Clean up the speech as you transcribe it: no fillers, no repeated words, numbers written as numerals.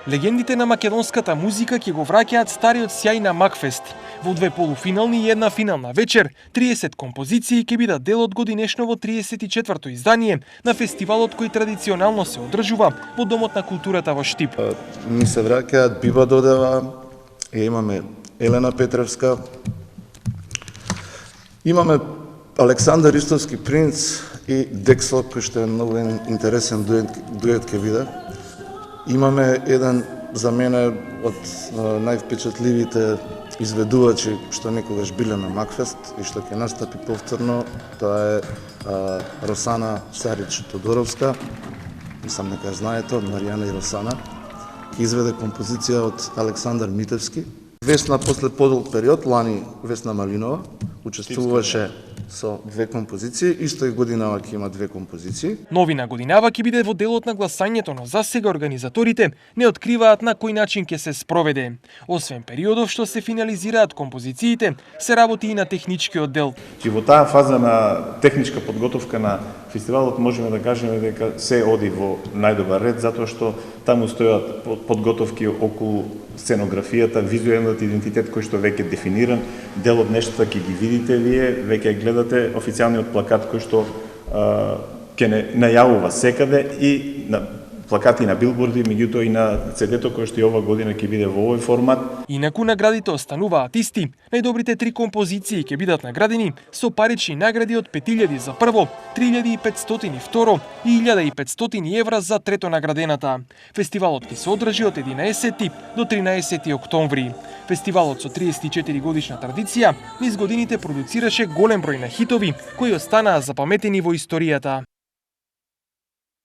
Легендите на македонската музика ќе го враќаат стариот сјај на Макфест. Во две полуфинални и една финална вечер, 30 композиции ќе бидат дел од годинешново 34-то издание на фестивалот кој традиционално се одржува во Домот на културата во Штип. Ни се враќаат Биба Додева, имаме Елена Петревска, имаме Александар Истовски принц и Дексо, кој што е многу интересен дует ќе биде. Имаме еден, за мене, од највпечатливите изведувачи што некогаш биле на Макфест и што ќе настапи повторно, тоа е Росана Сарич Тодоровска, мислам дека знаете, од Маријана и Росана. Ќе изведе композиција од Александар Митевски. Весна после подолг период, лани Весна Малинова, учествуваше со две композиции, исто и годинава ќе има две композиции. Новина годинава ќе биде во делот на гласањето, но засега организаторите не откриваат на кој начин ќе се спроведе. Освен периодов што се финализираат композициите, се работи и на техничкиот дел. Во таа фаза на техничка подготовка на фестивалот можеме да кажеме дека се оди во најдобар ред, затоа што таму стојат подготовки околу сценографијата, визуелниот идентитет кој што веќе дефиниран, дел од нештата ќе ги видите вие, веќе гледате официјалниот плакат кој што ќе не најавува секаде и на плакати на билборди, меѓутоа и на CD-то кој што и ова година ќе биде во овој формат. Инаку наградите остануваат исти. Најдобрите 3 композиции ќе бидат наградени со парични награди од 5000 за прво, 3500 второ и 1500 евра за трето наградената. Фестивалот ќе се одржи од 11 до 13 октомври. Фестивалот со 34 годишна традиција низ годините продуцираше голем број на хитови кои останаа запаметени во историјата.